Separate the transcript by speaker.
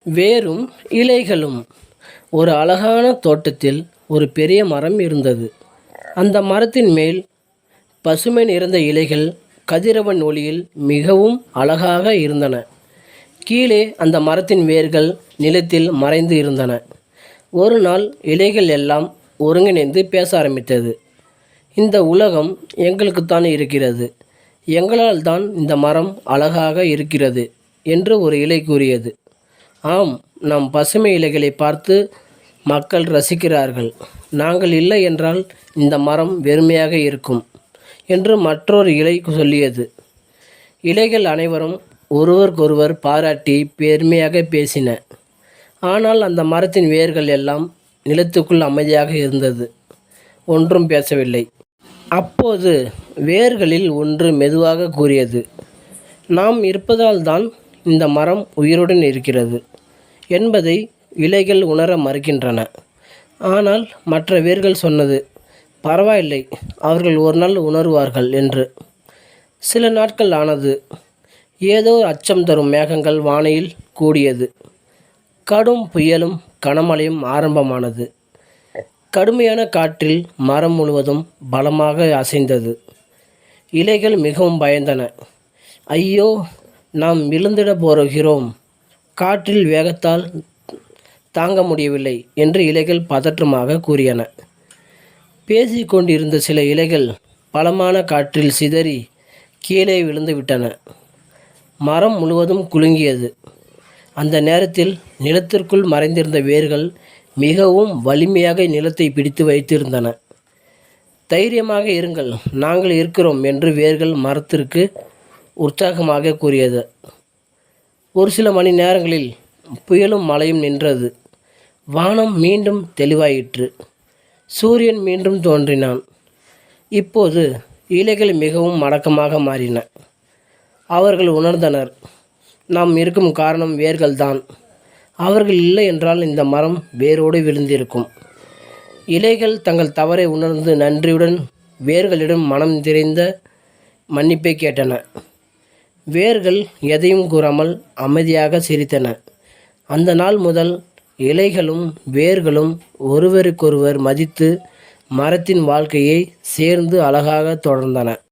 Speaker 1: வேரும் இலைகளும். ஒரு அழகான தோட்டத்தில் ஒரு பெரிய மரம் இருந்தது. அந்த மரத்தின் மேல் பசுமை நிறைந்த இலைகள் கதிரவன் ஒளியில் மிகவும் அழகாக இருந்தன. கீழே அந்த மரத்தின் வேர்கள் நிலத்தில் மறைந்து இருந்தன. ஒரு நாள் இலைகள் எல்லாம் ஒருங்கிணைந்து பேச ஆரம்பித்தது. இந்த உலகம் எங்களுக்குத்தான் இருக்கிறது, எங்களால் தான் இந்த மரம் அழகாக இருக்கிறது என்று ஒரு இலை கூறியது. ஆம், நம் பசுமை இலைகளை பார்த்து மக்கள் ரசிக்கிறார்கள், நாங்கள் இல்லை என்றால் இந்த மரம் வெறுமையாக இருக்கும் என்று மற்றொரு இலை சொல்லியது. இலைகள் அனைவரும் ஒருவருக்கொருவர் பாராட்டி பெருமையாக பேசின. ஆனால் அந்த மரத்தின் வேர்கள் எல்லாம் நிலத்துக்குள் அமைதியாக இருந்தது, ஒன்றும் பேசவில்லை. அப்போது வேர்களில் ஒன்று மெதுவாக கூறியது, நாம் இருப்பதால் தான் இந்த மரம் உயிருடன் இருக்கிறது என்பதை இலைகள் உணர மறுக்கின்றன. ஆனால் மற்ற வேர்கள் சொன்னது, பரவாயில்லை, அவர்கள் ஒரு நாள் உணர்வார்கள் என்று. சில நாட்கள் ஆனது. ஏதோ அச்சம் தரும் மேகங்கள் வானில் கூடியது. கடும் புயலும் கனமழையும் ஆரம்பமானது. கடுமையான காற்றில் மரம் முழுவதும் பலமாக அசைந்தது. இலைகள் மிகவும் பயந்தன. ஐயோ, நாம் விழுந்திட போகிறோம், காற்றில் வேகத்தால் தாங்க முடியவில்லை என்று இலைகள் பதற்றமாக கூறியன. பேசிக்கொண்டிருந்த சில இலைகள் பலமான காற்றில் சிதறி கீழே விழுந்து விட்டன. மரம் முழுவதும் குலுங்கியது. அந்த நேரத்தில் நிலத்திற்குள் மறைந்திருந்த வேர்கள் மிகவும் வலிமையாக நிலத்தை பிடித்து வைத்திருந்தன. தைரியமாக இருங்கள், நாங்கள் இருக்கிறோம் என்று வேர்கள் மரத்திற்கு உற்சாகமாக கூறியது. ஒரு சில மணி நேரங்களில் புயலும் மழையும் நின்றது. வானம் மீண்டும் தெளிவாயிற்று. சூரியன் மீண்டும் தோன்றினான். இப்போது இலைகள் மிகவும் அடக்கமாக மாறின. அவர்கள் உணர்ந்தனர், நாம் இருக்கும் காரணம் வேர்கள்தான். அவர்கள் இல்லை என்றால் இந்த மரம் வேரோடு விழுந்திருக்கும். இலைகள் தங்கள் தவறை உணர்ந்து நன்றியுடன் வேர்களிடம் மனம் நிறைந்த மன்னிப்பை கேட்டன. வேர்கள் எதையும் கூறாமல் அமைதியாக சிரித்தன. அந்த நாள் முதல் இலைகளும் வேர்களும் ஒருவருக்கொருவர் மதித்து மரத்தின் வாழ்க்கையை சேர்ந்து அழகாக தொடர்ந்தன.